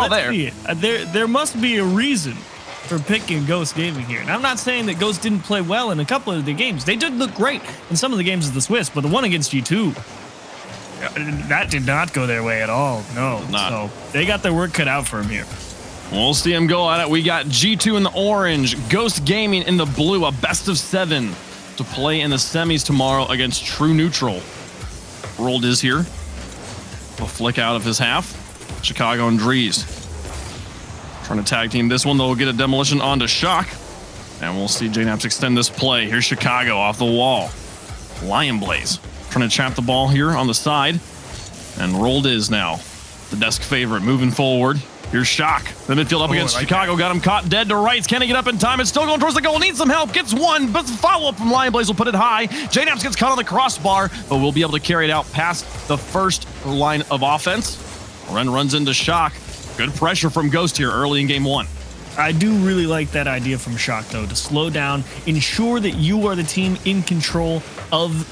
all there. There must be a reason for picking Ghost Gaming here. And I'm not saying that Ghost didn't play well in a couple of the games. They did look great in some of the games of the Swiss, but the one against G2, that did not go their way at all. No. So they got their work cut out for him here. We'll see him go at it. We got G2 in the orange, Ghost Gaming in the blue, a best of 7 to play in the semis tomorrow against True Neutral. Rolled is here. A flick out of his half. Chicago and Drees trying to tag team this one. They'll get a demolition onto Shock. And we'll see JNaps extend this play. Here's Chicago off the wall. Lion Blaze trying to trap the ball here on the side. And Rolled is now the desk favorite moving forward. Here's Shock. The midfield up against Chicago. Got him caught dead to rights. Can he get up in time? It's still going towards the goal. Needs some help. Gets one, but the follow-up from Lion Blaze will put it high. JNaps gets caught on the crossbar, but we'll be able to carry it out past the first line of offense. Ren runs into Shock. Good pressure from Ghost here early in game 1. I do really like that idea from Shock, though, to slow down, ensure that you are the team in control of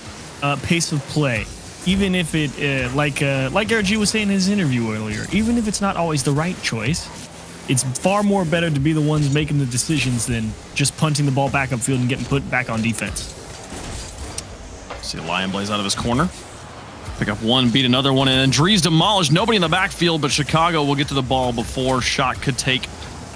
pace of play. Even if it, like RG was saying in his interview earlier, even if it's not always the right choice, it's far more better to be the ones making the decisions than just punting the ball back upfield and getting put back on defense. See Lion Blaze out of his corner. Pick up one, beat another one, and Drees demolished. Nobody in the backfield, but Chicago will get to the ball before Shock could take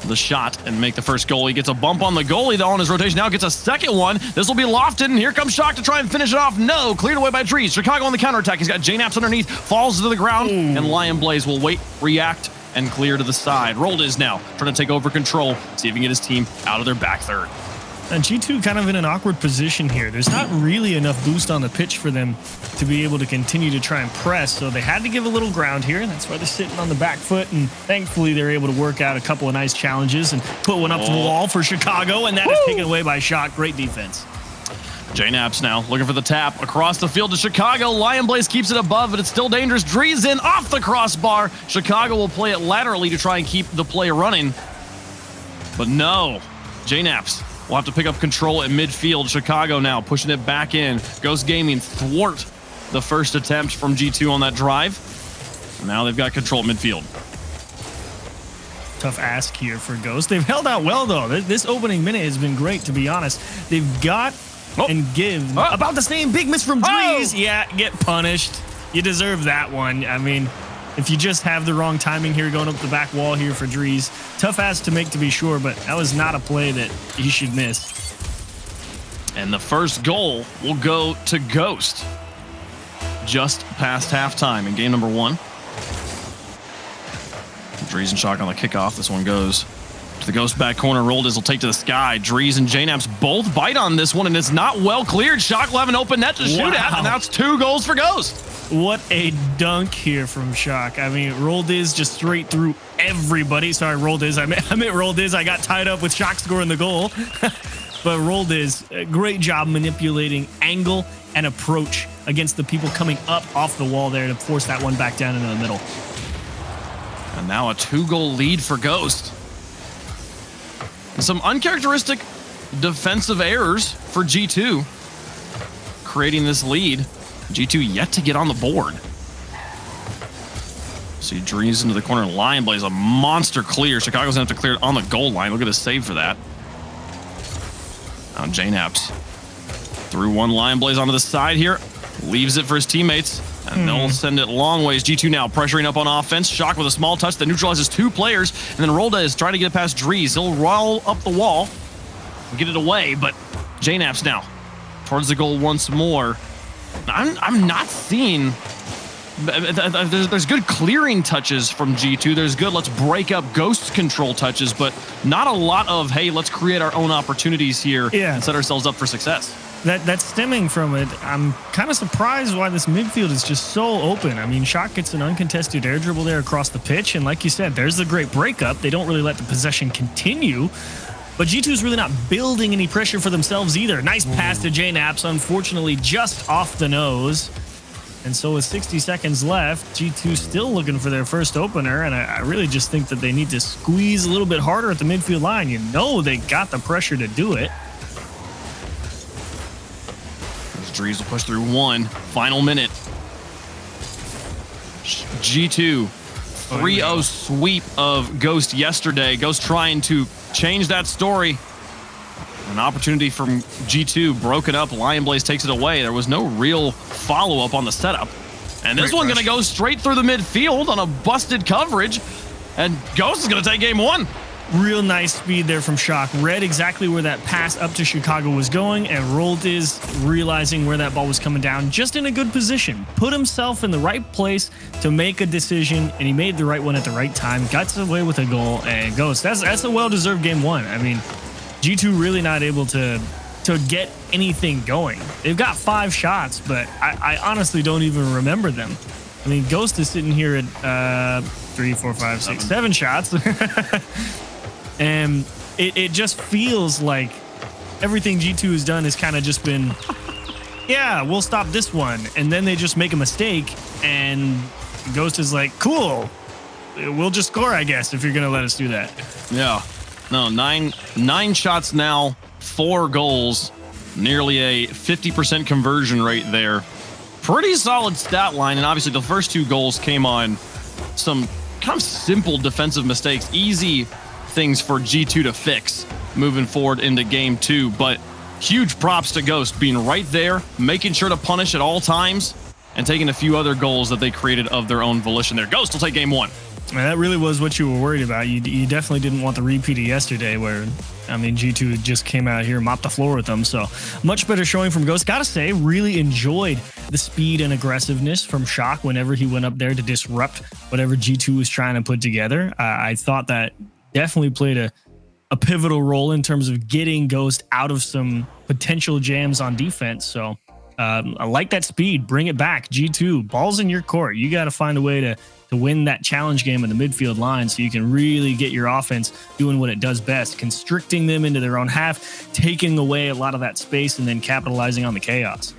the shot and make the first goal. He gets a bump on the goalie, though, on his rotation. Now gets a second one. This will be lofted, and here comes Shock to try and finish it off. No, cleared away by Drees. Chicago on the counterattack. He's got JNaps underneath, falls to the ground, and Lion Blaze will wait, react, and clear to the side. Rolled is now trying to take over control, see if he can get his team out of their back third. And G2 kind of in an awkward position here. There's not really enough boost on the pitch for them to be able to continue to try and press, so they had to give a little ground here, and that's why they're sitting on the back foot, and thankfully they're able to work out a couple of nice challenges and put one up to the wall for Chicago, and that is taken away by Shock. Great defense. JNaps now looking for the tap across the field to Chicago. Lion Blaze keeps it above, but it's still dangerous. Drees in off the crossbar. Chicago will play it laterally to try and keep the play running, but no, JNaps will have to pick up control at midfield. Chicago now pushing it back in. Ghost Gaming thwart the first attempt from G2 on that drive. And now they've got control at midfield. Tough ask here for Ghost. They've held out well, though. This opening minute has been great, to be honest. They've got and give about the same. Big miss from Drees. Yeah, get punished. You deserve that one. I mean, if you just have the wrong timing here going up the back wall here for Drees, tough ass to make, to be sure, but that was not a play that he should miss. And the first goal will go to Ghost just past halftime in game number 1. Drees and Shock on the kickoff. This one goes to the Ghost back corner. Rolled will take to the sky. Drees and JNaps both bite on this one, and it's not well cleared. Shock will have an open net to shoot at, and that's 2 goals for Ghost. What a dunk here from Shock. I mean, Rolled is just straight through everybody. Sorry, Rolled is. I meant Rolled is. I got tied up with Shock scoring the goal. But Rolled is a great job manipulating angle and approach against the people coming up off the wall there to force that one back down into the middle. And now a 2-goal lead for Ghost. Some uncharacteristic defensive errors for G2, creating this lead. G2 yet to get on the board. See Drees into the corner. Lion Blaze, a monster clear. Chicago's gonna have to clear it on the goal line. Look at a save for that. Now JNaps threw one. Lion Blaze onto the side here. Leaves it for his teammates. And they'll send it long ways. G2 now pressuring up on offense. Shock with a small touch that neutralizes 2 players. And then Rolda is trying to get it past Drees. He'll roll up the wall and get it away. But JNaps now towards the goal once more. I'm not seeing. There's good clearing touches from G2. There's good let's break up Ghost control touches, but not a lot of, hey, let's create our own opportunities here and set ourselves up for success. That's stemming from it. I'm kind of surprised why this midfield is just so open. I mean, Shock gets an uncontested air dribble there across the pitch, and like you said, there's the great breakup. They don't really let the possession continue. But G2's really not building any pressure for themselves either. Nice pass to JNaps, unfortunately just off the nose. And so with 60 seconds left, G2 still looking for their first opener, and I really just think that they need to squeeze a little bit harder at the midfield line. You know they got the pressure to do it. Drees will push through one. Final minute. G2 3-0 sweep of Ghost yesterday. Ghost trying to change that story. An opportunity from G2, broken up. Lion Blaze takes it away. There was no real follow-up on the setup. And this one going to go straight through the midfield on a busted coverage. And Ghost is going to take game one. Real nice speed there from Shock. Read exactly where that pass up to Chicago was going, and Roldiz realizing where that ball was coming down, just in a good position. Put himself in the right place to make a decision, and he made the right one at the right time. Got away with a goal, and Ghost. That's a well-deserved game one. I mean, G2 really not able to get anything going. They've got 5 shots, but I honestly don't even remember them. I mean, Ghost is sitting here at 3, 4, 5, 6, 7 shots. And it just feels like everything G2 has done has kind of just been, yeah, we'll stop this one. And then they just make a mistake, and Ghost is like, cool, we'll just score, I guess, if you're going to let us do that. Yeah. No, nine shots now, 4 goals, nearly a 50% conversion rate there. Pretty solid stat line, and obviously the first 2 goals came on some kind of simple defensive mistakes, easy things for G2 to fix moving forward into game 2. But huge props to Ghost being right there, making sure to punish at all times, and taking a few other goals that they created of their own volition there. Ghost will take game 1. Man, that really was what you were worried about. You definitely didn't want the repeat of yesterday where, I mean, G2 just came out here and mopped the floor with them. So much better showing from Ghost. Gotta say, really enjoyed the speed and aggressiveness from Shock whenever he went up there to disrupt whatever G2 was trying to put together. I thought that definitely played a pivotal role in terms of getting Ghost out of some potential jams on defense. So I like that speed. Bring it back. G2, ball's in your court. You got to find a way to win that challenge game in the midfield line so you can really get your offense doing what it does best, constricting them into their own half, taking away a lot of that space, and then capitalizing on the chaos.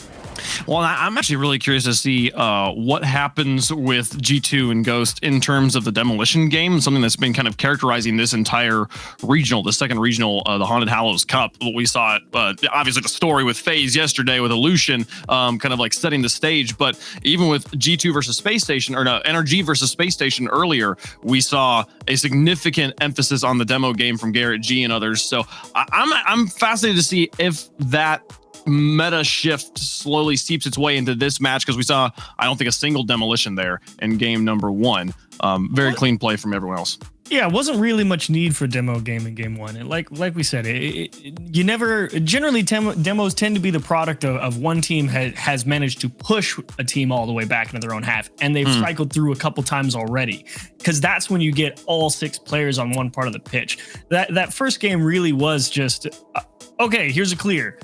Well, I'm actually really curious to see what happens with G2 and Ghost in terms of the demolition game, something that's been kind of characterizing this entire regional, the second regional, the Haunted Hallows Cup. We saw it, obviously the story with FaZe yesterday with Illusion, kind of like setting the stage. But even with G2 versus Space Station, or no, NRG versus Space Station earlier, we saw a significant emphasis on the demo game from Garrett G and others. So I'm fascinated to see if that meta shift slowly seeps its way into this match, because we saw, I don't think, a single demolition there in game number 1. Very clean play from everyone else. Yeah, it wasn't really much need for demo game in game 1. And like we said, you never generally demos tend to be the product of one team has managed to push a team all the way back into their own half, and they've cycled through a couple times already, because that's when you get all 6 players on one part of the pitch. That first game really was just okay, here's a clear,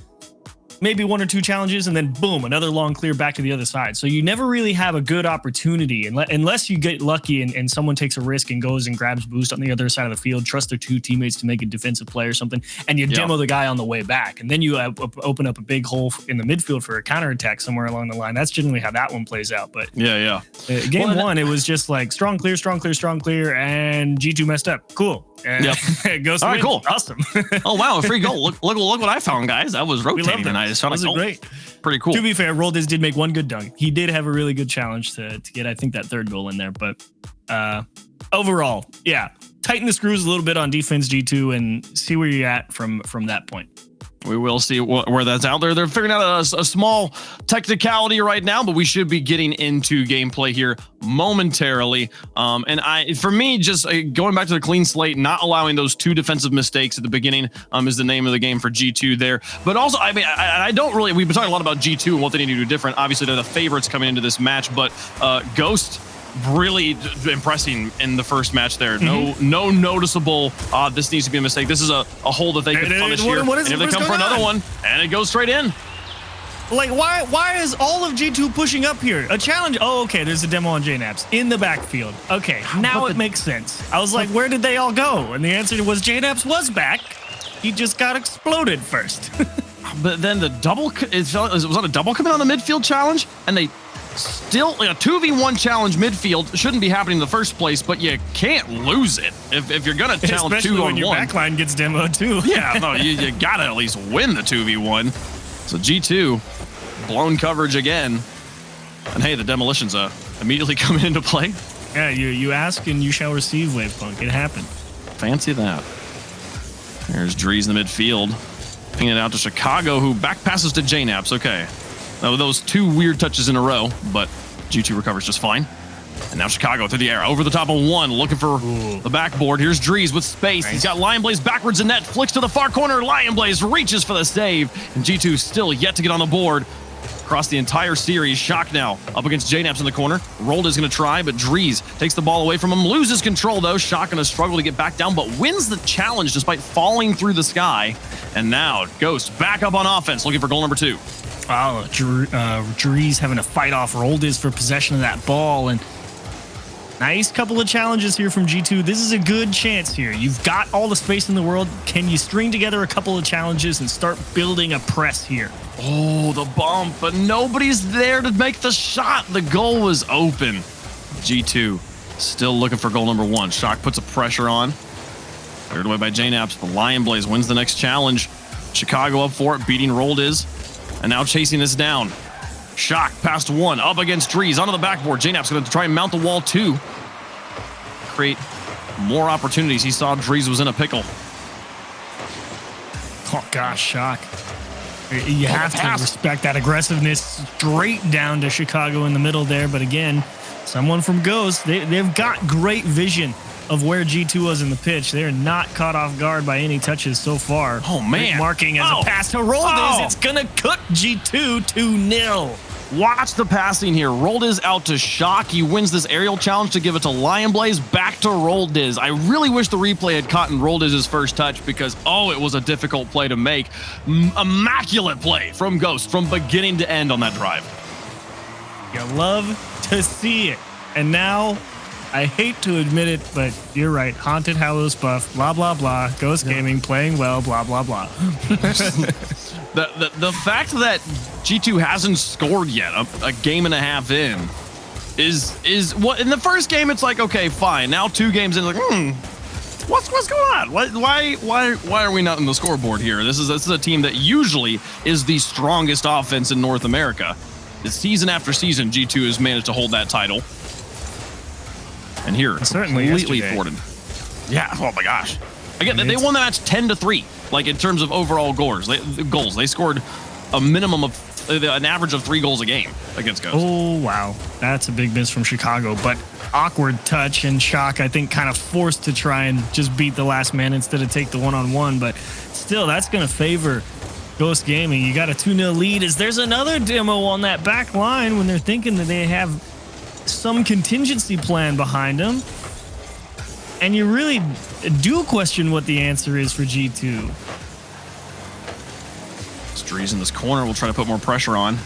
maybe 1 or 2 challenges, and then boom, another long clear back to the other side. So you never really have a good opportunity unless you get lucky and someone takes a risk and goes and grabs boost on the other side of the field, trust their 2 teammates to make a defensive play or something, and you demo the guy on the way back. And then you open up a big hole in the midfield for a counterattack somewhere along the line. That's generally how that one plays out. But game 1, it was just like strong clear, and G2 messed up. Cool. Ghost all right, cool. Awesome. Oh, wow, a free goal. Look what I found, guys. That was rotating, and I just found a goal. Great. Pretty cool. To be fair, Roldiz did make 1 good dunk. He did have a really good challenge to get, I think, that 3rd goal in there. But overall, yeah, tighten the screws a little bit on defense, G2, and see where you're at from that point. We will see where that's out there. They're figuring out a small technicality right now, but we should be getting into gameplay here momentarily. For me, just going back to the clean slate, not allowing those 2 defensive mistakes at the beginning is the name of the game for G2 there. But also, I mean, I don't really, we've been talking a lot about G2 and what they need to do different. Obviously, they're the favorites coming into this match, but Ghost really impressing in the first match there. No noticeable, this needs to be a mistake. This is a hole that they could punish here. And if they come for another one, and it goes straight in. Like, why is all of G2 pushing up here? A challenge. Oh, okay, there's a demo on JNaps in the backfield. Okay, now it makes sense. I was like, where did they all go? And the answer was JNaps was back. He just got exploded first. But then the double, was on a double commit on the midfield challenge, and they still, a 2v1 challenge midfield shouldn't be happening in the first place, but you can't lose it if you're gonna challenge especially 2 on when your 1. backline gets demoed too. Yeah, no, you gotta at least win the 2v1. So G2 blown coverage again, and hey, the demolitions immediately coming into play. Yeah, you ask and you shall receive, Wavepunk. It happened. Fancy that. There's Drees in the midfield. Pinging it out to Chicago, who back passes to JNaps. Okay. Now, those 2 weird touches in a row, but G2 recovers just fine. And now Chicago through the air, over the top of 1, looking for the backboard. Here's Drees with space. Nice. He's got Lion Blaze backwards in net, flicks to the far corner. Lion Blaze reaches for the save, and G2 still yet to get on the board. Across the entire series, Shock now up against JNaps in the corner. Rolled is going to try, but Drees takes the ball away from him, loses control though. Shock going to struggle to get back down, but wins the challenge despite falling through the sky. And now Ghost back up on offense, looking for goal number 2. Oh, Drees having to fight off Rolled is for possession of that ball, and nice couple of challenges here from G2. This is a good chance here. You've got all the space in the world. Can you string together a couple of challenges and start building a press here? Oh, the bump, but nobody's there to make the shot. The goal was open. G2 still looking for goal number 1. Shock puts a pressure on. Cleared away by JNaps. The Lion Blaze wins the next challenge. Chicago up for it, beating Rolled is, and now chasing this down. Shock past 1, up against Drees, onto the backboard. JNaps going to try and mount the wall 2. Create more opportunities. He saw Drees was in a pickle. Oh gosh, Shock. You have to respect that aggressiveness straight down to Chicago in the middle there. But again, someone from Ghost, they've got great vision of where G2 was in the pitch. They're not caught off guard by any touches so far. Oh, man. Great marking as a pass to Rolled is. It's going to cook G2 2-0. Watch the passing here. Rolled is out to Shock. He wins this aerial challenge to give it to Lion Blaze. Back to Rolled is. I really wish the replay had caught and Rolled is his first touch because, it was a difficult play to make. Immaculate play from Ghost from beginning to end on that drive. You love to see it. And now, I hate to admit it, but you're right. Haunted Hallows buff, blah, blah, blah. Ghost Gaming playing well, blah, blah, blah. The fact that G2 hasn't scored yet, a game and a half in, is what in the first game it's like, okay, fine. Now 2 games in, like, what's going on? Why are we not in the scoreboard here? This is a team that usually is the strongest offense in North America. Season after season, G2 has managed to hold that title. And here, certainly completely yesterday. thwarted. Yeah, oh my gosh. Again, they won the match 10-3. Like in terms of overall goals, they scored a minimum of an average of 3 goals a game against Ghost. Oh wow, that's a big miss from Chicago. But awkward touch, and Shock, I think, kind of forced to try and just beat the last man instead of take the one-on-one. But still, that's going to favor Ghost Gaming. You got a 2-0 lead. As there's another demo on that back line when they're thinking that they have some contingency plan behind them. And you really do question what the answer is for G2. Drees in this corner will try to put more pressure on.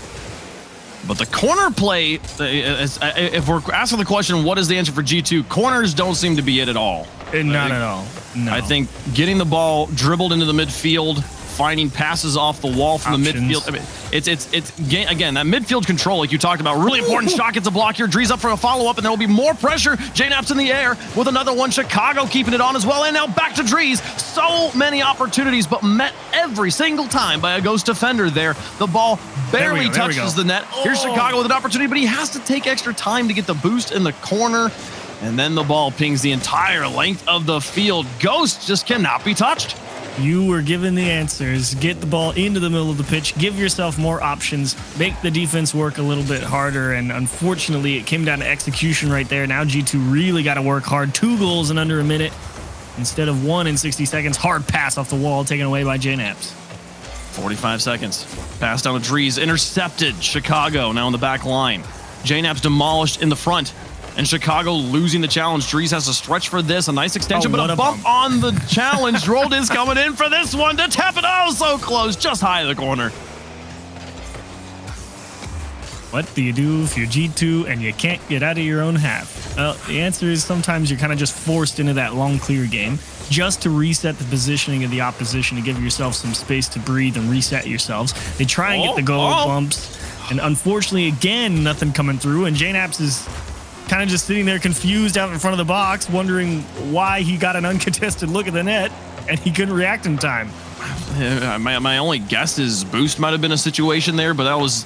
But the corner play, if we're asking the question, what is the answer for G2? Corners don't seem to be it at all. Not at all. No. I think getting the ball dribbled into the midfield, finding passes off the wall from the midfield. I mean, it's again, that midfield control, like you talked about, really important. Shock gets a block here. Drees up for a follow-up, and there will be more pressure. JNaps in the air with another one. Chicago keeping it on as well, and now back to Drees. So many opportunities, but met every single time by a Ghost defender there. The ball barely touches the net. Here's Chicago with an opportunity, but he has to take extra time to get the boost in the corner. And then the ball pings the entire length of the field. Ghost just cannot be touched. You were given the answers. Get the ball into the middle of the pitch. Give yourself more options. Make the defense work a little bit harder. And unfortunately, it came down to execution right there. Now G2 really got to work hard. 2 goals in under a minute instead of 1 in 60 seconds. Hard pass off the wall taken away by JNaps. 45 seconds. Pass down to Drees. Intercepted. Chicago now in the back line. JNaps demolished in the front. And Chicago losing the challenge. Drees has to stretch for this. A nice extension, but a bump on the challenge. Rolled is coming in for this one to tap it. Oh, so close. Just high of the corner. What do you do if you're G2 and you can't get out of your own half? Well, the answer is sometimes you're kind of just forced into that long clear game just to reset the positioning of the opposition, to give yourself some space to breathe and reset yourselves. They try and get the goal bumps. And unfortunately, again, nothing coming through. And JNaps is kind of just sitting there confused out in front of the box, wondering why he got an uncontested look at the net and he couldn't react in time. My only guess is boost might have been a situation there, but that was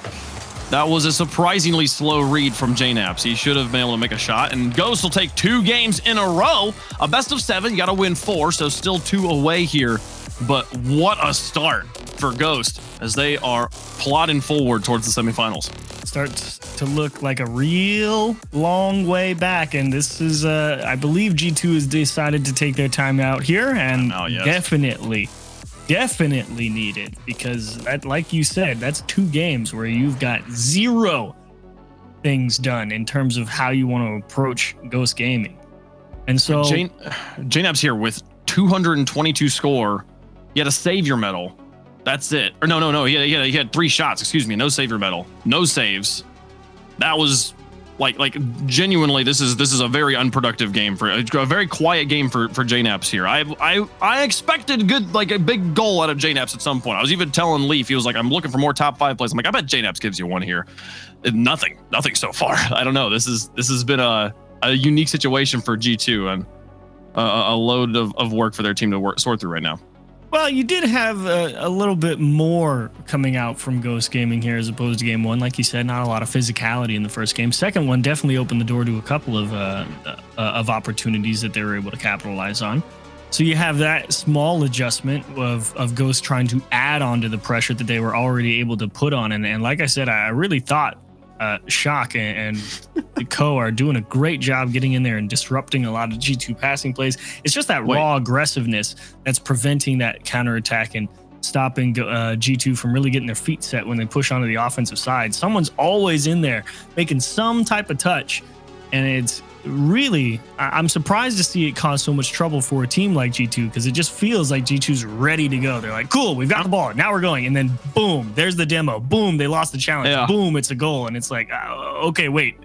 That was a surprisingly slow read from JNaps. He should have been able to make a shot. And Ghost will take 2 games in a row. A best of 7. You got to win 4, so still 2 away here. But what a start for Ghost as they are plodding forward towards the semifinals. Starts to look like a real long way back. And this is, I believe G2 has decided to take their time out here. And definitely needed, because that, like you said, that's 2 games where you've got 0 things done in terms of how you want to approach Ghost Gaming. And so JNaps here with 222 score. He had a savior medal. That's it. Or no. He had 3 shots. Excuse me. No savior medal. No saves. That was like genuinely. This is a very unproductive game for a very quiet game for JNaps here. I expected good, like a big goal out of JNaps at some point. I was even telling Leaf, he was like, I'm looking for more top 5 plays. I'm like, I bet JNaps gives you one here. Nothing so far. I don't know. This has been a unique situation for G2 and a load of work for their team to sort through right now. Well, you did have a little bit more coming out from Ghost Gaming here as opposed to game 1. Like you said, not a lot of physicality in the first game. Second one definitely opened the door to a couple of opportunities that they were able to capitalize on. So you have that small adjustment of Ghost trying to add on to the pressure that they were already able to put on. And like I said, I really thought Shock and the Co are doing a great job getting in there and disrupting a lot of G2 passing plays. It's just that raw aggressiveness that's preventing that counterattack and stopping G2 from really getting their feet set when they push onto the offensive side. Someone's always in there making some type of touch, and it's really, I'm surprised to see it cause so much trouble for a team like G2, because it just feels like G2's ready to go. They're like, cool, we've got the ball, now we're going. And then boom, there's the demo. Boom, they lost the challenge. Yeah. Boom, it's a goal. And it's like, okay, wait,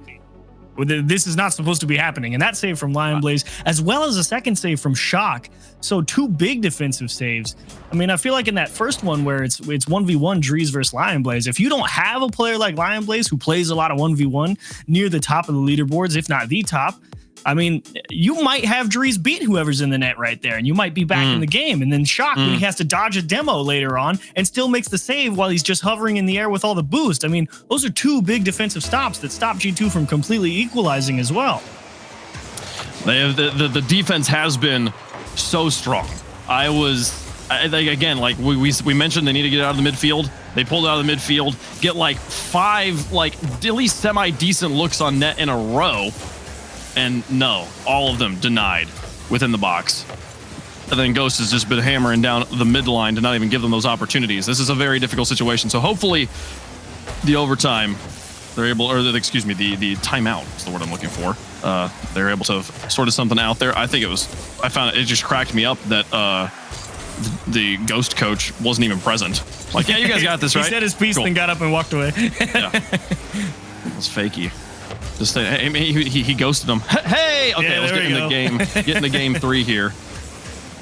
this is not supposed to be happening. And that save from Lion Blaze, as well as a second save from Shock. So 2 big defensive saves. I mean, I feel like in that first one where it's 1v1 Drees versus Lion Blaze, if you don't have a player like Lion Blaze who plays a lot of 1v1 near the top of the leaderboards, if not the top, I mean, you might have Drees beat whoever's in the net right there, and you might be back in the game. And then Shock, when he has to dodge a demo later on and still makes the save while he's just hovering in the air with all the boost. I mean, those are 2 big defensive stops that stop G2 from completely equalizing as well. They have the defense has been so strong. Again, like we mentioned, they need to get out of the midfield. They pulled out of the midfield, get like 5 at least semi-decent looks on net in a row. And no, all of them denied within the box. And then Ghost has just been hammering down the midline to not even give them those opportunities. This is a very difficult situation. So hopefully the overtime, they're able, or excuse me, the timeout is the word I'm looking for. They're able to have sorted something out there. I found it just cracked me up that the Ghost coach wasn't even present. Like, yeah, you guys got this, right? He said his piece and got up and walked away. Yeah. It's fakey. Just say, hey, he ghosted him. Hey, okay, yeah, let's get in the game. Get into game 3 here.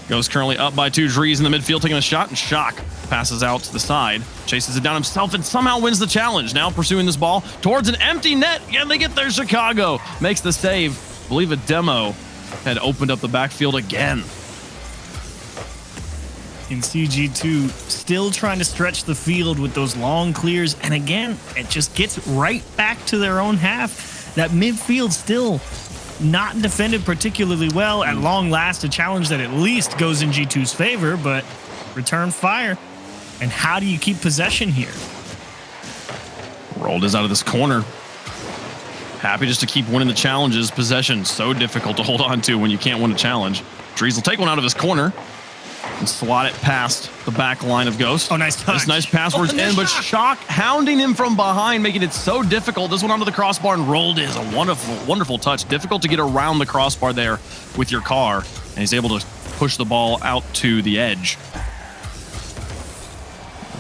Ghost currently up by 2 Drees in the midfield, taking a shot, and Shock passes out to the side, chases it down himself, and somehow wins the challenge. Now pursuing this ball towards an empty net. Yeah, they get there. Chicago makes the save. I believe a demo had opened up the backfield again. In CG2, still trying to stretch the field with those long clears. And again, it just gets right back to their own half. That midfield still not defended particularly well. At long last, a challenge that at least goes in G2's favor, but return fire. And how do you keep possession here? Rolled is out of this corner. Happy just to keep winning the challenges. Possession so difficult to hold on to when you can't win a challenge. Drees will take one out of his corner and slot it past the back line of Ghost. Oh, nice touch. This nice pass works in, but Shock hounding him from behind, making it so difficult. This one onto the crossbar and rolled is a wonderful, wonderful touch. Difficult to get around the crossbar there with your car, and he's able to push the ball out to the edge.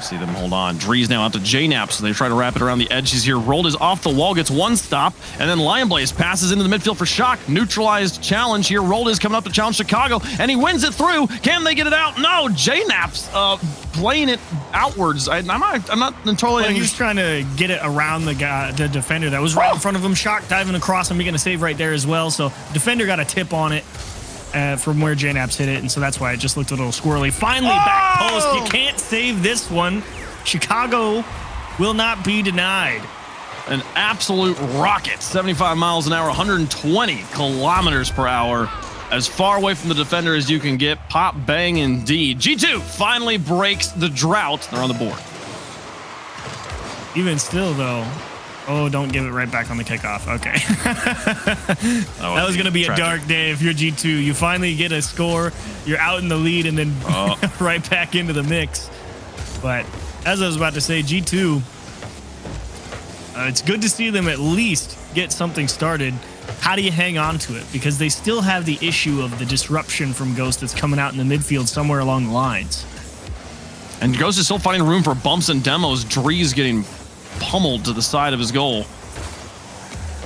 See them hold on. Drees now out to JNaps, so they try to wrap it around the edges here. Rolled is off the wall, gets 1 stop, and then Lion Blaze passes into the midfield for Shock. Neutralized challenge here. Rolled is coming up to challenge Chicago, and he wins it through. Can they get it out? No, JNaps playing it outwards. I'm not entirely. Well, he was trying to get it around the defender that was right in front of him. Shock diving across and making a save right there as well. So defender got a tip on it from where JNaps hit it, and so that's why it just looked a little squirrely. Finally, back post. You can't save this one. Chicago will not be denied. An absolute rocket. 75 miles an hour, 120 kilometers per hour. As far away from the defender as you can get. Pop bang indeed. G2 finally breaks the drought. They're on the board. Even still, though. Oh, don't give it right back on the kickoff. Okay. That was going to be tragic. A dark day if you're G2. You finally get a score. You're out in the lead and then right back into the mix. But as I was about to say, G2, it's good to see them at least get something started. How do you hang on to it? Because they still have the issue of the disruption from Ghost that's coming out in the midfield somewhere along the lines. And Ghost is still finding room for bumps and demos. Drees getting pummeled to the side of his goal.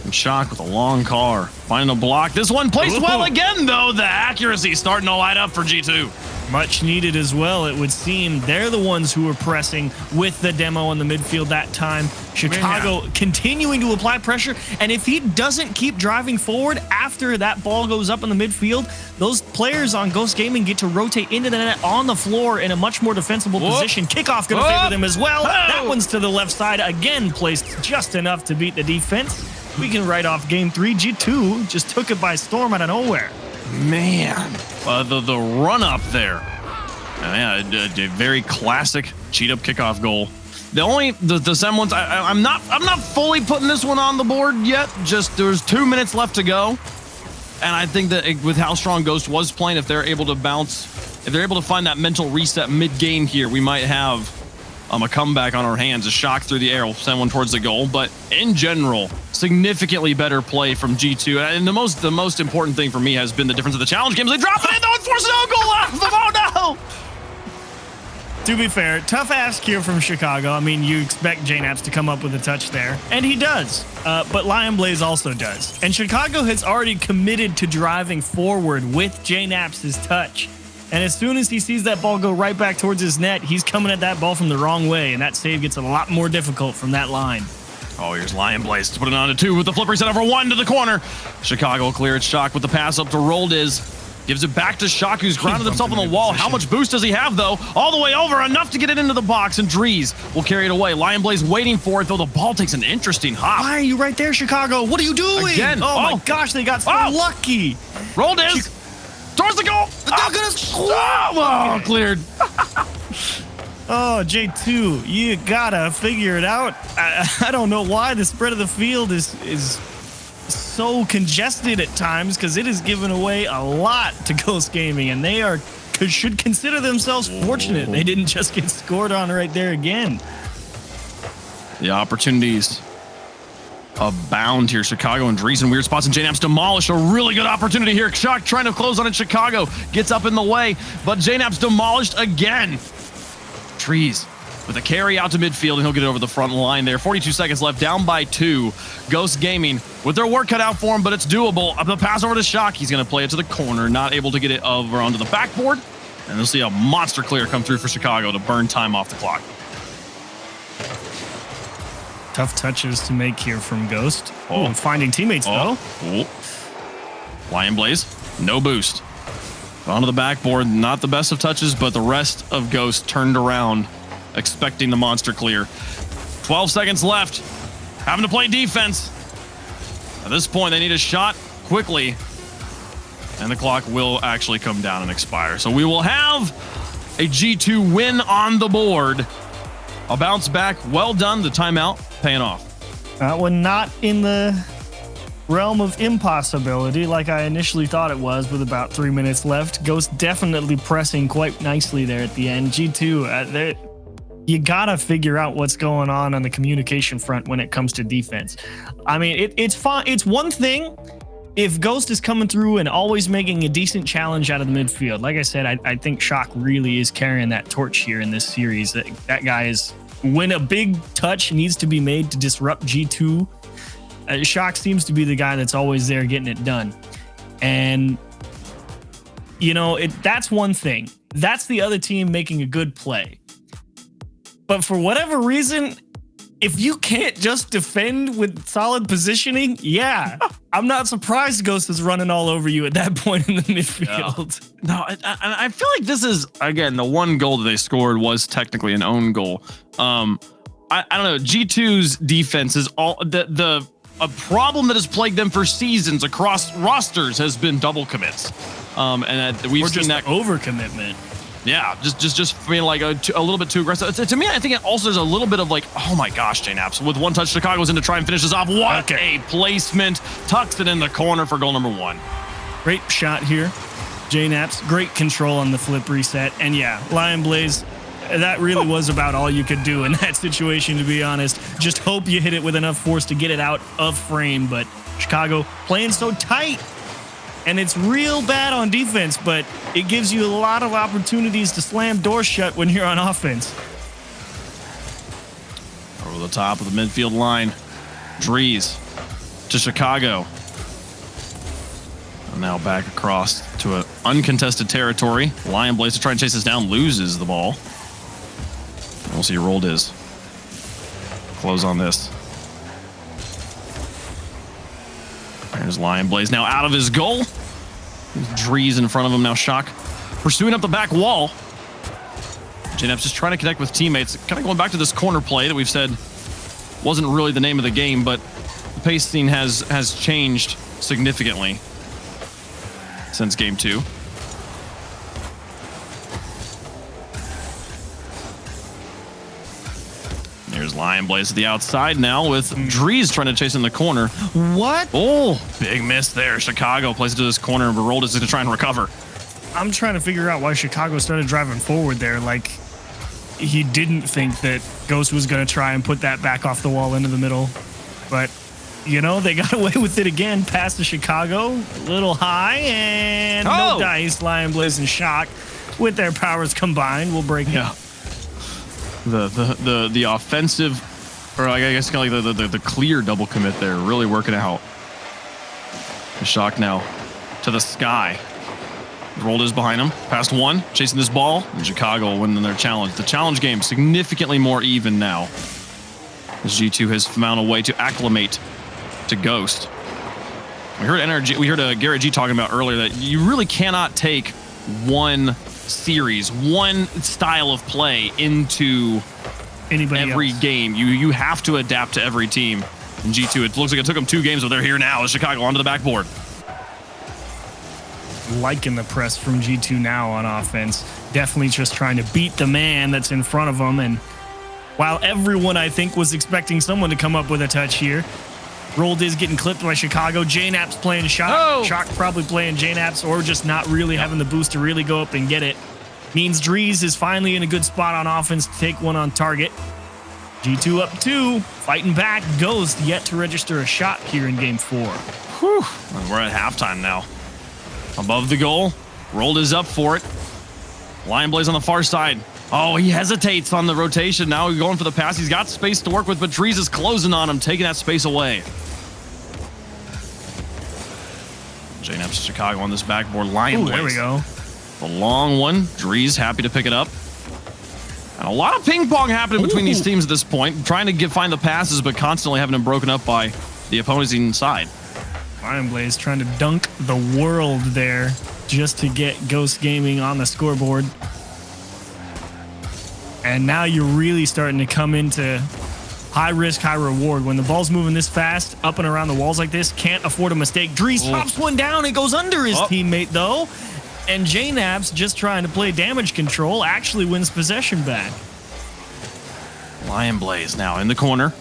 And Shock with a long car. Finding a block. This one placed well again, though. The accuracy starting to light up for G2. Much needed as well, it would seem. They're the ones who were pressing with the demo in the midfield that time. Chicago continuing to apply pressure. And if he doesn't keep driving forward after that ball goes up in the midfield, those players on Ghost Gaming get to rotate into the net on the floor in a much more defensible position. Kickoff going to favor them as well. That one's to the left side. Again, placed just enough to beat the defense. We can write off game 3. G2 just took it by storm out of nowhere. Man, the run up there. Yeah, a very classic cheat up kickoff goal. The semblance. I'm not fully putting this one on the board yet. Just there's 2 minutes left to go, and I think that with how strong Ghost was playing, if they're able to bounce, if they're able to find that mental reset mid game here, we might have a comeback on our hands. A Shock through the air will send one towards the goal, but in general, significantly better play from G2. And the most important thing for me has been the difference of the challenge games. They drop it in, though, and force an own goal out of them. Oh no! To be fair, tough ask here from Chicago. I mean, you expect JNaps to come up with a touch there, and he does. But Lion Blaze also does. And Chicago has already committed to driving forward with JNaps' touch. And as soon as he sees that ball go right back towards his net, he's coming at that ball from the wrong way, and that save gets a lot more difficult from that line. Oh, here's Lion Blaze to put it on to 2 with the flipper set over 1 to the corner. Chicago clear it. Shock with the pass up to Roldiz. Gives it back to Shock, who's grounded himself on the wall. How much boost does he have, though? All the way over, enough to get it into the box, and Drees will carry it away. Lion Blaze waiting for it, though the ball takes an interesting hop. Why are you right there, Chicago? What are you doing? Again. Oh my gosh, they got so lucky. Roldiz. Towards the goal. They're gonna score. Oh, cleared. Oh, J2, you gotta figure it out. I don't know why the spread of the field is so congested at times, because it is giving away a lot to Ghost Gaming, and they should consider themselves fortunate they didn't just get scored on right there again. The opportunities abound here. Chicago and Drees in weird spots, and JNaps demolished a really good opportunity here. Shock trying to close on it. Chicago gets up in the way, but JNaps demolished again. Drees with a carry out to midfield, and he'll get it over the front line there. 42 seconds left, down by 2. Ghost Gaming with their work cut out for him, but it's doable. Up the pass over to Shock. He's going to play it to the corner, not able to get it over onto the backboard, and you'll see a monster clear come through for Chicago to burn time off the clock. Tough touches to make here from Ghost. Oh, finding teammates, though. Lion Blaze, no boost. Onto the backboard, not the best of touches, but the rest of Ghost turned around, expecting the monster clear. 12 seconds left. Having to play defense. At this point, they need a shot quickly, and the clock will actually come down and expire. So we will have a G2 win on the board. A bounce back. Well done. The timeout paying off. That one not in the realm of impossibility like I initially thought it was, with about 3 minutes left. Ghost definitely pressing quite nicely there at the end. G2, you gotta figure out what's going on the communication front when it comes to defense. I mean, it's fine. It's one thing if Ghost is coming through and always making a decent challenge out of the midfield. Like I said, I think Shock really is carrying that torch here in this series. That guy is, when a big touch needs to be made to disrupt G2, Shock seems to be the guy that's always there getting it done. And, you know, that's one thing. That's the other team making a good play. But for whatever reason, if you can't just defend with solid positioning, yeah, I'm not surprised Ghost is running all over you at that point in the midfield. No, I feel like this is, again, the one goal that they scored was technically an own goal. I don't know. G2's defense is a problem that has plagued them for seasons across rosters has been double commits. We've seen that overcommitment. Yeah, just feeling like a little bit too aggressive. To me, I think it also there's a little bit of like, oh my gosh, JNaps. With one touch, Chicago's in to try and finish this off. What a placement. Tucks it in the corner for goal number 1. Great shot here. JNaps, great control on the flip reset. And yeah, Lion Blaze, that really was about all you could do in that situation, to be honest. Just hope you hit it with enough force to get it out of frame. But Chicago playing so tight. And it's real bad on defense, but it gives you a lot of opportunities to slam doors shut when you're on offense. Over the top of the midfield line. Drees to Chicago. And now back across to an uncontested territory. Lion Blaze to try and chase this down, loses the ball. We'll see rolled is. Close on this. There's Lion Blaze now out of his goal. Drees in front of him now. Shock pursuing up the back wall. JNaps just trying to connect with teammates. Kind of going back to this corner play that we've said wasn't really the name of the game, but the pace scene has changed significantly since game 2. Here's Lion Blaze at the outside now with Drees trying to chase in the corner. What? Oh, big miss there. Chicago plays it to this corner, and Barold is going to try and recover. I'm trying to figure out why Chicago started driving forward there. Like, he didn't think that Ghost was going to try and put that back off the wall into the middle. But, you know, they got away with it again. Pass to Chicago. A little high, and no dice. Lion Blaze and Shock, with their powers combined, will break it. The offensive, or I guess kind of like the clear double commit there, really working out. Shock now to the sky. Rolled is behind him. Past 1, chasing this ball. And Chicago winning their challenge. The challenge game significantly more even now, as G2 has found a way to acclimate to Ghost. We heard Garrett G talking about earlier that you really cannot take one series, one style of play into every game. You have to adapt to every team. In G2, it looks like it took them 2 games, but they're here now as Chicago onto the backboard. Liking the press from G2 now on offense. Definitely just trying to beat the man that's in front of them. And while everyone, I think, was expecting someone to come up with a touch here, Rolled is getting clipped by Chicago. JNaps playing Shock. Shock probably playing JNaps or just not really having the boost to really go up and get it. Means Drees is finally in a good spot on offense to take one on target. G2 up 2, fighting back. Ghost yet to register a shot here in game 4. Whew. We're at halftime now. Above the goal. Rolled is up for it. Lion Blaze on the far side. Oh, he hesitates on the rotation. Now he's going for the pass. He's got space to work with, but Drees is closing on him, taking that space away. JNaps Chicago on this backboard. Lion Blaze. There we go. The long one. Drees happy to pick it up. And a lot of ping pong happening between these teams at this point, trying to find the passes, but constantly having them broken up by the opposing side. Lion Blaze trying to dunk the world there just to get Ghost Gaming on the scoreboard. And now you're really starting to come into high risk, high reward. When the ball's moving this fast, up and around the walls like this, can't afford a mistake. Drees chops one down. It goes under his teammate, though. And JNaps, just trying to play damage control, actually wins possession back. Lion Blaze now in the corner.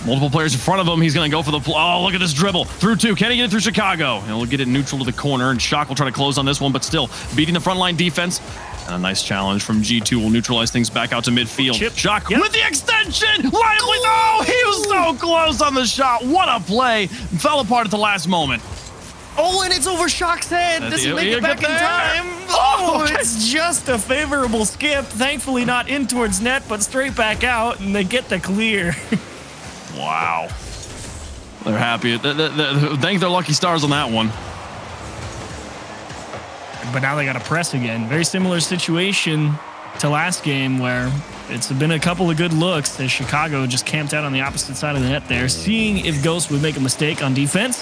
Multiple players in front of him. He's going to go for the... Oh, look at this dribble. Through 2. Can he get it through Chicago? He'll get it neutral to the corner, and Shock will try to close on this one, but still beating the frontline defense. And a nice challenge from G2 will neutralize things back out to midfield. Shock with the extension. Lion Blaze. Oh, he was so close on the shot. What a play. Fell apart at the last moment. Oh, and it's over Shock's head. Doesn't make it back in time. Oh, it's just a favorable skip. Thankfully not in towards net, but straight back out, and they get the clear. Wow. They're happy. Thank their lucky stars on that one. But now they got to press again. Very similar situation to last game where it's been a couple of good looks as Chicago just camped out on the opposite side of the net there, seeing if Ghost would make a mistake on defense.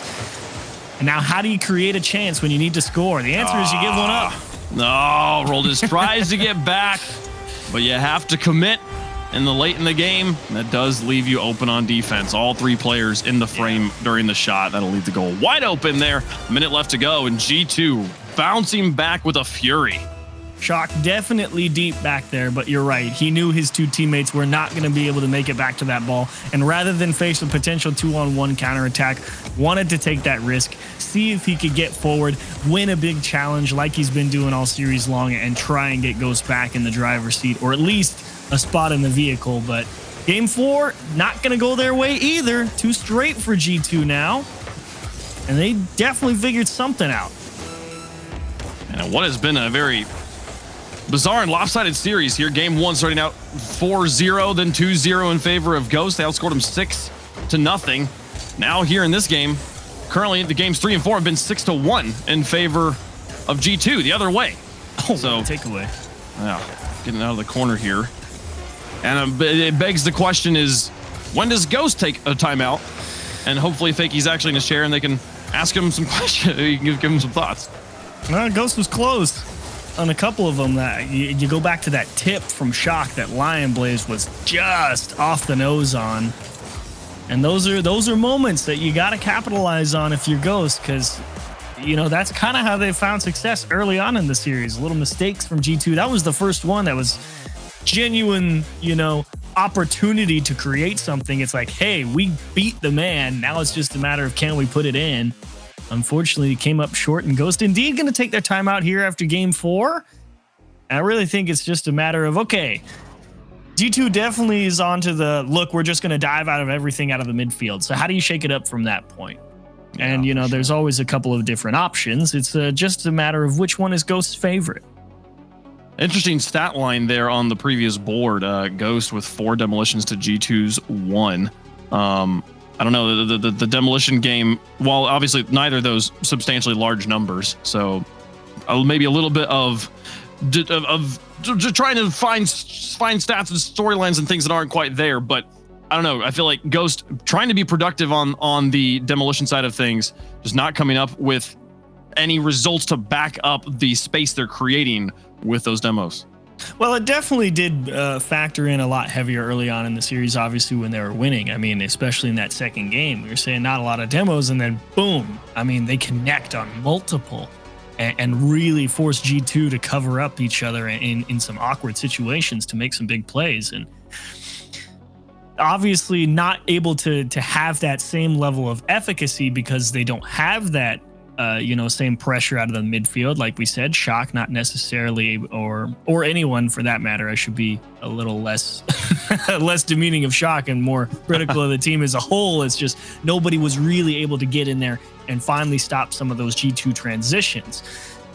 And now how do you create a chance when you need to score? The answer is you give one up. No, Roldis tries to get back, but you have to commit. in the late in the game, that does leave you open on defense. All 3 players in the frame during the shot. That'll leave the goal wide open there. A minute left to go, and G2 bouncing back with a fury. Shock definitely deep back there, but you're right. He knew his 2 teammates were not going to be able to make it back to that ball. And rather than face a potential 2-on-1 counterattack, wanted to take that risk, see if he could get forward, win a big challenge like he's been doing all series long, and try and get Ghost back in the driver's seat, or at least a spot in the vehicle. But game 4, not going to go their way either. 2 straight for G2 now. And they definitely figured something out. And what has been a very bizarre and lopsided series here. Game 1 starting out 4-0, then 2-0 in favor of Ghost. They outscored him 6-0. Now here in this game, currently the games 3 and 4 have been 6-1 in favor of G2, the other way. Oh, so takeaway. Yeah, getting out of the corner here. And it begs the question is, when does Ghost take a timeout? And hopefully Fakey's actually in his chair and they can ask him some questions. You can give him some thoughts. Ghost was close on a couple of them. That you go back to that tip from Shock that Lion Blaze was just off the nose on. And those are moments that you got to capitalize on if you're Ghost, because that's kind of how they found success early on in the series. Little mistakes from G2. That was the first one that was genuine, opportunity to create something. It's like, hey, we beat the man. Now it's just a matter of can we put it in. Unfortunately, it came up short, and Ghost indeed going to take their time out here after game 4. I really think it's just a matter of, okay, G2 definitely is onto the, look, we're just going to dive out of everything out of the midfield. So how do you shake it up from that point? Yeah, and, there's always a couple of different options. It's just a matter of which one is Ghost's favorite. Interesting stat line there on the previous board. Ghost with 4 demolitions to G2's 1. I don't know, the demolition game, while obviously neither of those substantially large numbers, so maybe a little bit of just trying to find stats and storylines and things that aren't quite there, but I don't know, I feel like Ghost trying to be productive on the demolition side of things, just not coming up with any results to back up the space they're creating with those demos. Well, it definitely did factor in a lot heavier early on in the series, obviously, when they were winning. I mean, especially in that second game. We were saying not a lot of demos, and then boom. I mean, they connect on multiple and really force G2 to cover up each other in some awkward situations to make some big plays. And obviously not able to have that same level of efficacy because they don't have that same pressure out of the midfield. Like we said, Shock not necessarily, or anyone for that matter. I should be a little less less demeaning of Shock and more critical of the team as a whole. It's just nobody was really able to get in there and finally stop some of those G2 transitions.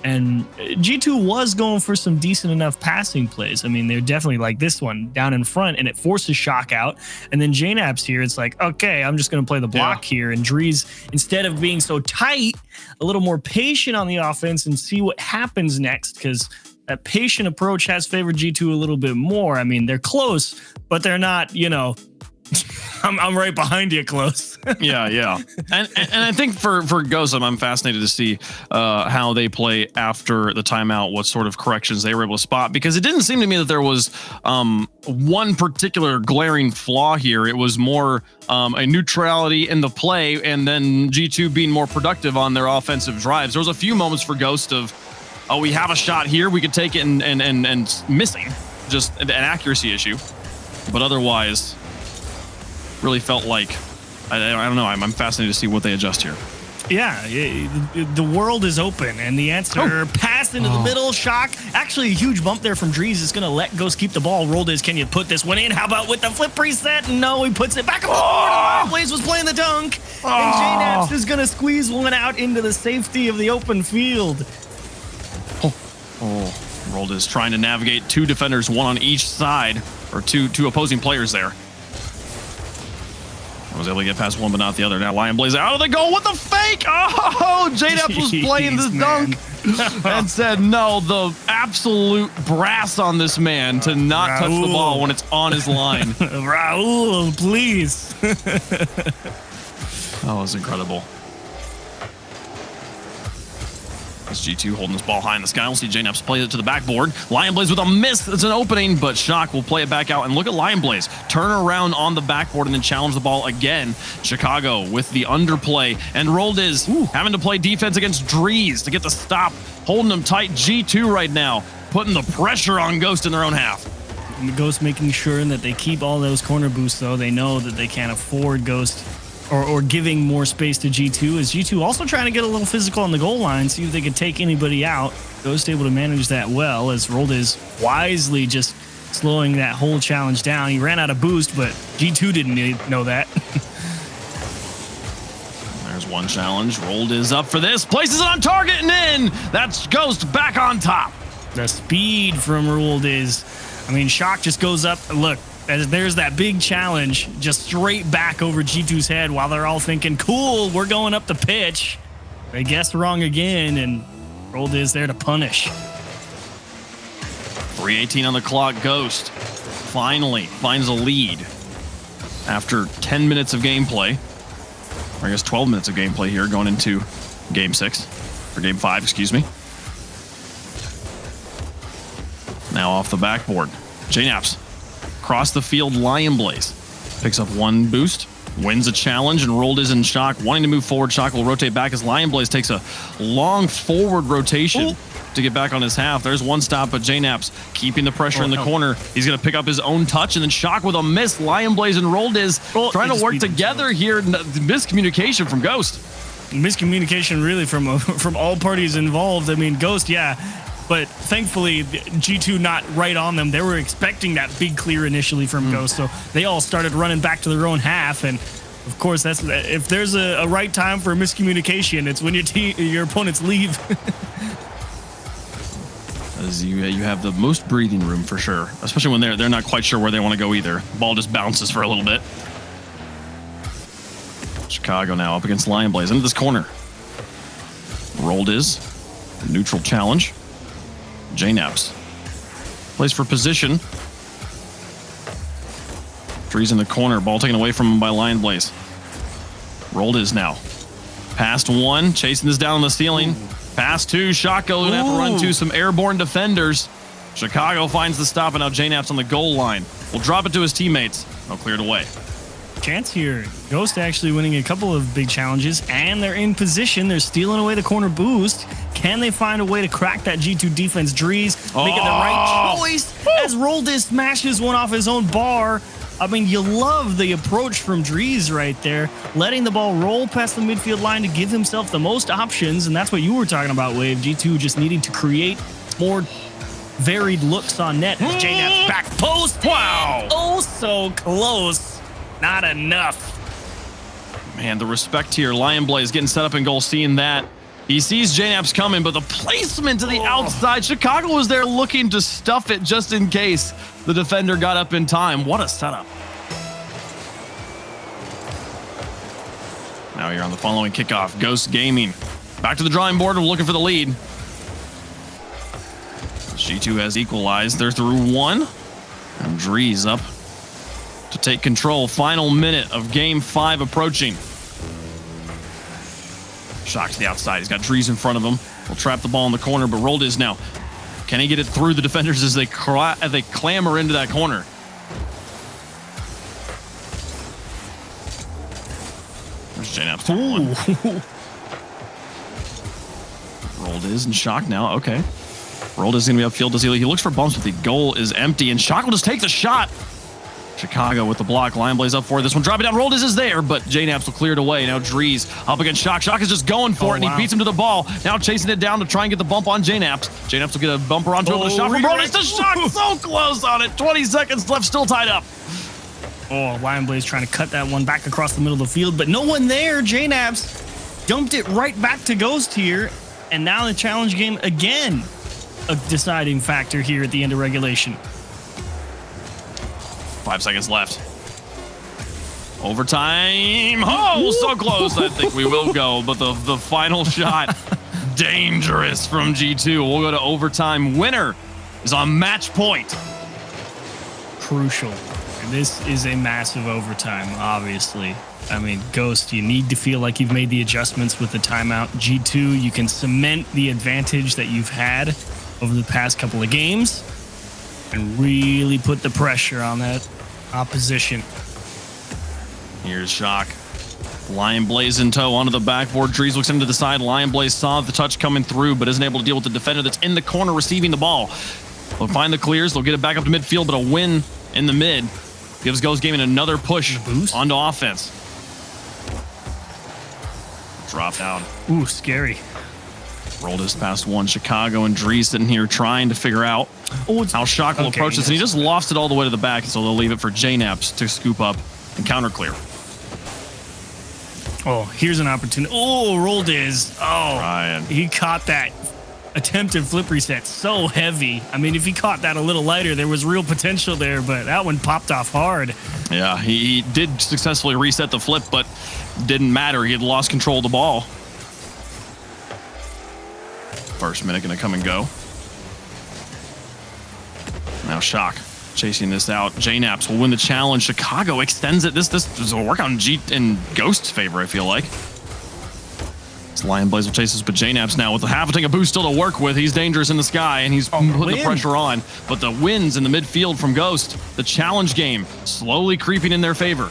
And G2 was going for some decent enough passing plays. I mean, they're definitely like this one down in front, and it forces Shock out. And then JNAP's here. It's like, okay, I'm just going to play the block here. And Drees, instead of being so tight, a little more patient on the offense and see what happens next, because that patient approach has favored G2 a little bit more. I mean, they're close, but they're not, I'm right behind you close. yeah. And I think for Ghost, I'm fascinated to see how they play after the timeout, what sort of corrections they were able to spot, because it didn't seem to me that there was one particular glaring flaw here. It was more a neutrality in the play, and then G2 being more productive on their offensive drives. There was a few moments for Ghost of, oh, we have a shot here, we could take it, and missing, just an accuracy issue. But otherwise, really felt like, I don't know, I'm fascinated to see what they adjust here. Yeah, the world is open, and the answer, pass into the middle, Shock. Actually, a huge bump there from Drees is going to let Ghost keep the ball. Rolled is, can you put this one in? How about with the flip preset? No, he puts it back on the board. Blaze was playing the dunk, and JNAPS is going to squeeze one out into the safety of the open field. Rolled is trying to navigate 2 defenders, 1 on each side, or two opposing players there. I was able to get past one, but not the other. Now Lion Blaze out of the goal with the fake. Oh, JDep was playing this dunk and said, no, the absolute brass on this man to not touch the ball when it's on his line. Raul, please. That was incredible. As G2 holding this ball high in the sky. We'll see JNaps play it to the backboard. Lionblaze with a miss. It's an opening, but Shock will play it back out. And look at Lionblaze turn around on the backboard and then challenge the ball again. Chicago with the underplay. And Roldiz having to play defense against Drees to get the stop. Holding them tight. G2 right now, putting the pressure on Ghost in their own half. And the Ghost making sure that they keep all those corner boosts, though. They know that they can't afford Ghost or giving more space to G2, as G2 also trying to get a little physical on the goal line, see if they can take anybody out. Ghost able to manage that well, as Roldiz wisely just slowing that whole challenge down. He ran out of boost, but G2 didn't know that. There's one challenge. Roldiz up for this. Places it on target and in. That's Ghost back on top. The speed from Roldiz. I mean, Shock just goes up. Look, there's that big challenge just straight back over G2's head while they're all thinking, cool, we're going up the pitch. They guessed wrong again, and Roldiz there to punish. 3:18 on the clock. Ghost finally finds a lead after 10 minutes of gameplay. Or I guess 12 minutes of gameplay here going into game 6, or game 5, excuse me. Now off the backboard. JNaps across the field. Lionblaze picks up one boost, wins a challenge, and Roldiz in Shock wanting to move forward. Shock will rotate back as Lionblaze takes a long forward rotation to get back on his half. There's one stop, but JNaps keeping the pressure in the corner. He's going to pick up his own touch, and then Shock with a miss. Lionblaze and Roldiz trying to work together here. Miscommunication from Ghost. Miscommunication really from all parties involved. I mean, Ghost, yeah. But thankfully, G2 not right on them. They were expecting that big clear initially from Ghost, so they all started running back to their own half. And of course, that's if there's a right time for miscommunication, it's when your opponents leave. As you have the most breathing room for sure, especially when they're not quite sure where they want to go either. Ball just bounces for a little bit. Chicago now up against Lionblaze into this corner. Roldiz, neutral challenge. JNaps plays for position. Drees in the corner. Ball taken away from him by Lionblaze. Roldiz now. Past one. Chasing this down on the ceiling. Past two. Shotgo going to have to run to some airborne defenders. Chicago finds the stop, and now JNaps on the goal line. Will drop it to his teammates. No, cleared away. Chance here. Ghost actually winning a couple of big challenges, and they're in position. They're stealing away the corner boost. Can they find a way to crack that G2 defense? Drees making the right choice as Roldiz smashes one off his own bar. I mean, you love the approach from Drees right there, letting the ball roll past the midfield line to give himself the most options, and that's what you were talking about, Wave. G2 just needing to create more varied looks on net. JNaps back post. Wow. Oh, so close. Not enough. Man, the respect here. Lionblaze getting set up in goal, seeing that. He sees JNaps coming, but the placement to the outside. Chicago was there looking to stuff it just in case the defender got up in time. What a setup. Now here on the following kickoff, Ghost Gaming. Back to the drawing board, looking for the lead. G2 has equalized. They're through one. And Drees up to take control. Final minute of game 5 approaching. Shock to the outside. He's got Drees in front of him. Will trap the ball in the corner, but Roldiz now. Can he get it through the defenders as they clamber into that corner? There's JNaps. Roldiz in Shock now. Okay. Roldiz is going to be upfield. He looks for bumps, but the goal is empty, and Shock will just take the shot. Chicago with the block. Lionblaze up for it. This one dropping down. Roldiz is there, but JNaps will clear it away. Now Drees up against Shock. Shock is just going for it, and he beats him to the ball. Now chasing it down to try and get the bump on JNaps. JNaps will get a bumper onto it with a shot from Roldiz to Shock. So close on it. 20 seconds left, still tied up. Oh, Lionblaze trying to cut that one back across the middle of the field, but no one there. JNaps dumped it right back to Ghost here, and now the challenge game again, a deciding factor here at the end of regulation. 5 seconds left. Overtime. Oh, so close. I think we will go, but the final shot, dangerous from G2. We'll go to overtime. Winner is on match point. Crucial. This is a massive overtime, obviously. I mean, Ghost, you need to feel like you've made the adjustments with the timeout. G2, you can cement the advantage that you've had over the past couple of games and really put the pressure on that opposition. Here's Shock. Lion Blaze in tow onto the backboard. Drees looks into the side. Lion Blaze saw the touch coming through, but isn't able to deal with the defender that's in the corner receiving the ball. They'll find the clears. They'll get it back up to midfield, but a win in the mid gives Ghost Gaming another push onto offense. Drop down. Ooh, scary. Rolled his past one. Chicago and Drees sitting here trying to figure out how Shock will approach this. And he just lofts it all the way to the back, so they'll leave it for JNaps to scoop up and counter clear. Oh, here's an opportunity. Oh, rolled his. Oh, Ryan. He caught that attempted flip reset so heavy. I mean, if he caught that a little lighter, there was real potential there, but that one popped off hard. Yeah, he did successfully reset the flip, but didn't matter. He had lost control of the ball. First minute going to come and go. Now Shock chasing this out. JNaps will win the challenge. Chicago extends it. This will work on G in Ghost's favor, I feel like. This Lion Blaze will chase us, but JNaps now with a half a tank of boost still to work with. He's dangerous in the sky, and he's putting the pressure on. But the wins in the midfield from Ghost, the challenge game, slowly creeping in their favor.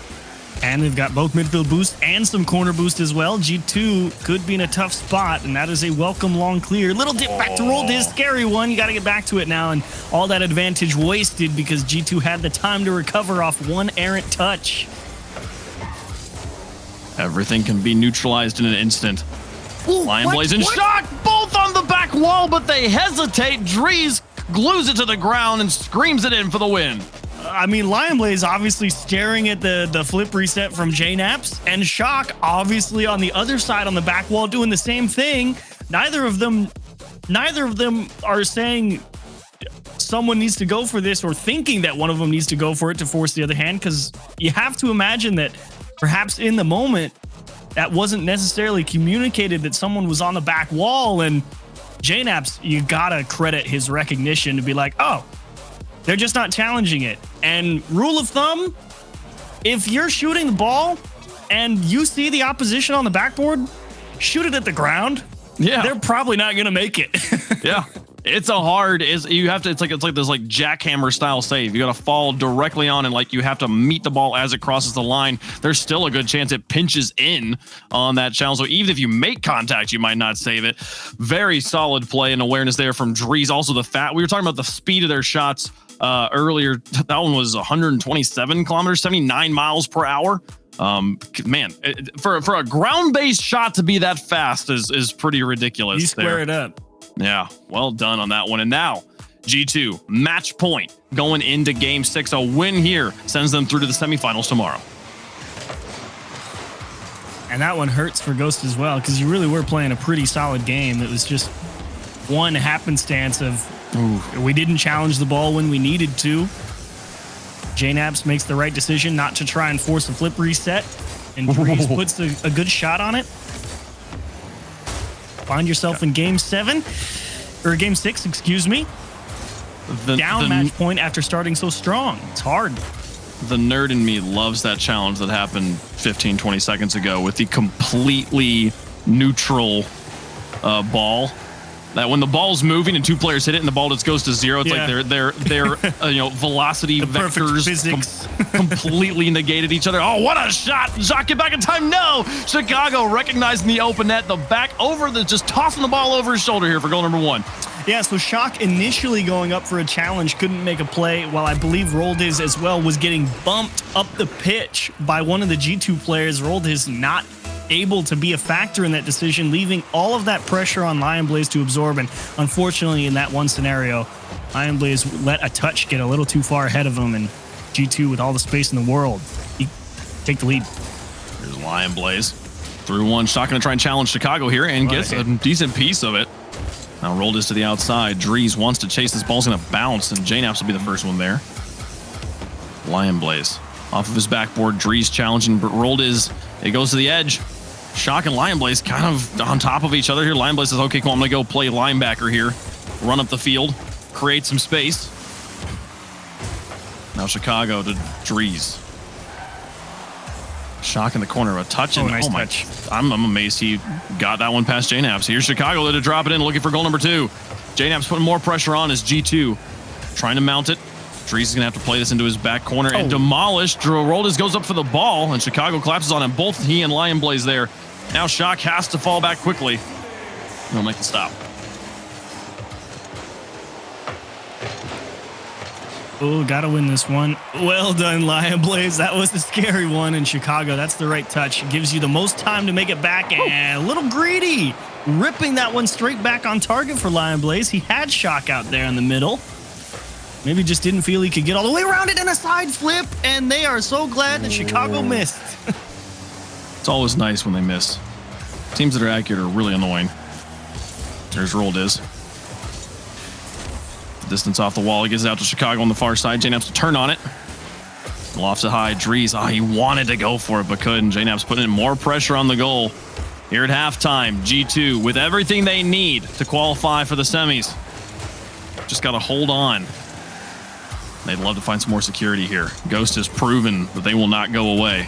And they've got both midfield boost and some corner boost as well. G2 could be in a tough spot, and that is a welcome long clear. Little dip back to roll this scary one. You got to get back to it now, and all that advantage wasted because G2 had the time to recover off one errant touch. Everything can be neutralized in an instant. Lion Blaze and Shock both on the back wall, but they hesitate. Drees glues it to the ground and screams it in for the win. I mean, Lion Blaze obviously staring at the flip reset from JNaps, and Shock obviously on the other side on the back wall doing the same thing. Neither of them are saying someone needs to go for this or thinking that one of them needs to go for it to force the other hand, because you have to imagine that perhaps in the moment that wasn't necessarily communicated that someone was on the back wall. And JNaps, you gotta credit his recognition to be like, oh, they're just not challenging it. And rule of thumb, if you're shooting the ball and you see the opposition on the backboard, shoot it at the ground. Yeah, they're probably not gonna make it. Yeah, it's a hard. You have to. It's like this like jackhammer style save. You got to fall directly on, and like you have to meet the ball as it crosses the line. There's still a good chance it pinches in on that challenge. So even if you make contact, you might not save it. Very solid play and awareness there from Drees. Also we were talking about the speed of their shots earlier. That one was 127 kilometers, 79 miles per hour. Man, for a ground-based shot to be that fast is pretty ridiculous. You square it up. Yeah, well done on that one. And now G2 match point going into game 6. A win here sends them through to the semifinals tomorrow. And that one hurts for Ghost as well, because you really were playing a pretty solid game. It was just one happenstance of we didn't challenge the ball when we needed to. JNaps makes the right decision not to try and force a flip reset, and Drees puts a good shot on it. Find yourself in game 7, or game 6, excuse me. Down match point after starting so strong. It's hard. The nerd in me loves that challenge that happened 15, 20 seconds ago with the completely neutral ball. That when the ball's moving and two players hit it and the ball just goes to zero, it's like their velocity vectors completely negated each other. Oh, what a shot! Jacques, get back in time. No, Chicago recognizing the open net, the back over just tossing the ball over his shoulder here for goal number 1. Yeah, so Shock initially going up for a challenge, couldn't make a play, while I believe Roldiz as well was getting bumped up the pitch by one of the G2 players. Roldiz not able to be a factor in that decision, leaving all of that pressure on Lion Blaze to absorb. And unfortunately, in that one scenario, Lion Blaze let a touch get a little too far ahead of him, and G2, with all the space in the world, take the lead. Here's Lion Blaze through one. Shock going to try and challenge Chicago here and gets a decent piece of it. Now rolled this to the outside. Drees wants to chase this. Ball's going to bounce, and JNaps will be the first one there. Lion Blaze off of his backboard. Drees challenging, but rolled it goes to the edge. Shock and Lion Blaze kind of on top of each other here. Lion Blaze says, okay, cool, I'm going to go play linebacker here. Run up the field, create some space. Now Chicago to Drees. Shock in the corner, a touch. Oh, And nice my, touch. I'm amazed he got that one past JNaps. Here's Chicago there to drop it in, looking for goal number 2. JNaps putting more pressure on as G2 trying to mount it. Drees is going to have to play this into his back corner and demolish. Roldis goes up for the ball, and Chicago collapses on him. Both he and Lion Blaze there. Now Shock has to fall back quickly. He'll make the stop. Oh, gotta win this one. Well done, Lion Blaze. That was the scary one in Chicago. That's the right touch. It gives you the most time to make it back, and a little greedy. Ripping that one straight back on target for Lion Blaze. He had Shock out there in the middle. Maybe just didn't feel he could get all the way around it in a side flip, and they are so glad that Chicago missed. It's always nice when they miss. Teams that are accurate are really annoying. There's Roldis. Distance off the wall. He gets it out to Chicago on the far side. JNaps to turn on it. Lofts it high. Drees. He wanted to go for it, but couldn't. JNaps putting in more pressure on the goal. Here at halftime, G2 with everything they need to qualify for the semis. Just got to hold on. They'd love to find some more security here. Ghost has proven that they will not go away.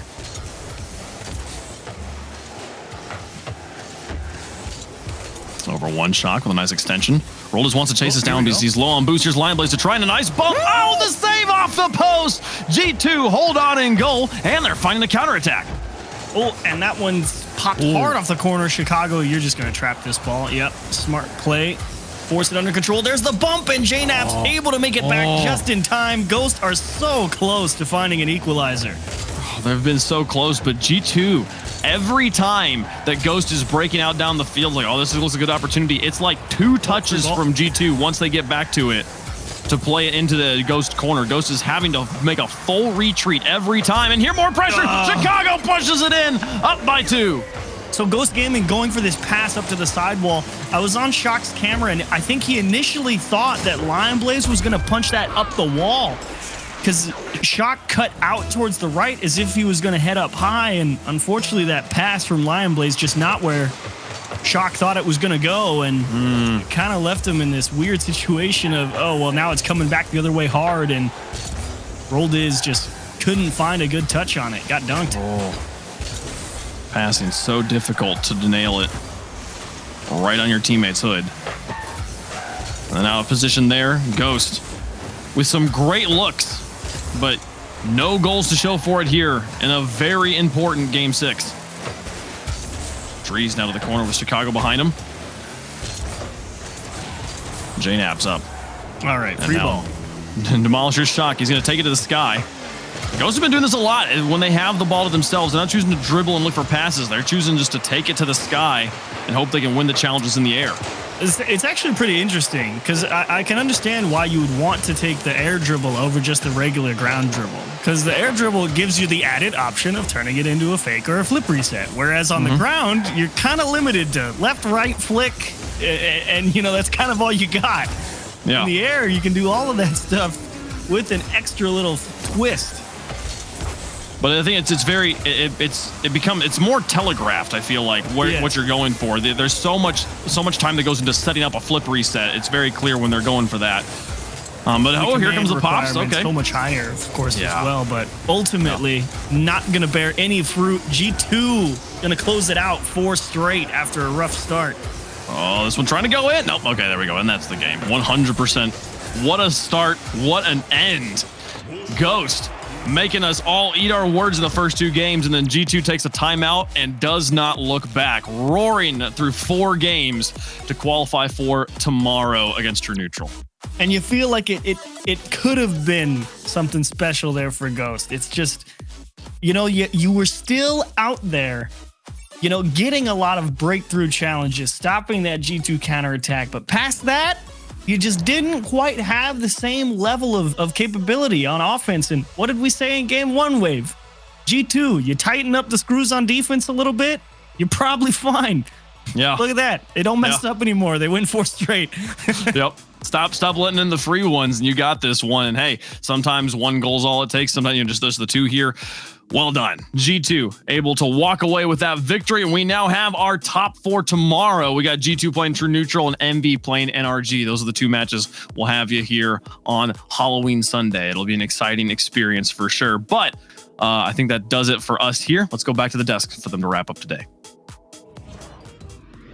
Over one Shock with a nice extension. Roldis wants to chase us down because he's low on boosters. Lion Blaze to try and a nice bump. Oh, the save off the post. G2 hold on in goal, and they're finding the counterattack. Oh, and that one's popped hard off the corner. Chicago, you're just going to trap this ball. Yep, smart play. Force it under control. There's the bump, and JNaps able to make it back just in time. Ghosts are so close to finding an equalizer. They've been so close, but G2, every time that Ghost is breaking out down the field, like, oh, this looks a good opportunity, it's like 2 touches from G2 once they get back to it to play it into the Ghost corner. Ghost is having to make a full retreat every time, and here more pressure. Chicago pushes it in, up by 2. So Ghost Gaming going for this pass up to the sidewall. I was on Shock's camera, and I think he initially thought that Lion Blaze was going to punch that up the wall, because Shock cut out towards the right as if he was going to head up high, and unfortunately that pass from Lion Blaze just not where Shock thought it was going to go, and it kind of left him in this weird situation of, oh, well, now it's coming back the other way hard, and Roldis just couldn't find a good touch on it. Got dunked. Passing so difficult to nail it right on your teammate's hood. And out of position there, Ghost with some great looks, but no goals to show for it here in a very important Game 6. Drees now to the corner with Chicago behind him. JNaps up. All right, free ball. Demolisher's Shock. He's going to take it to the sky. Ghosts have been doing this a lot. When they have the ball to themselves, they're not choosing to dribble and look for passes. They're choosing just to take it to the sky and hope they can win the challenges in the air. It's actually pretty interesting, because I can understand why you would want to take the air dribble over just the regular ground dribble, because the air dribble gives you the added option of turning it into a fake or a flip reset, whereas on the ground, you're kind of limited to left, right, flick, and, you know, that's kind of all you got. Yeah. In the air, you can do all of that stuff with an extra little twist. But I think it's more telegraphed. I feel like what you're going for. There's so much time that goes into setting up a flip reset. It's very clear when they're going for that. But here comes the pops. Okay, so much higher, of course, as well. But ultimately, not going to bear any fruit. G2 going to close it out 4 straight after a rough start. Oh, this one trying to go in. Nope. Okay, there we go, and that's the game. 100%. What a start. What an end. Ghost making us all eat our words in the first 2 games, and then G2 takes a timeout and does not look back, roaring through 4 games to qualify for tomorrow against True Neutral. And you feel like it could have been something special there for Ghost. It's just, you know, you were still out there, you know, getting a lot of breakthrough challenges, stopping that G2 counterattack, but past that, you just didn't quite have the same level of capability on offense. And what did we say in Game 1, Wave? G2, you tighten up the screws on defense a little bit, you're probably fine. Yeah. Look at that. They don't mess up anymore. They win 4 straight. Yep. Stop letting in the free ones, and you got this one. And hey, sometimes one goal's all it takes. Sometimes just there's the two here. Well done. G2 able to walk away with that victory, and we now have our top 4 tomorrow. We got G2 playing True Neutral and MV playing NRG. Those are the 2 matches we'll have you here on Halloween Sunday. It'll be an exciting experience for sure. But I think that does it for us here. Let's go back to the desk for them to wrap up today.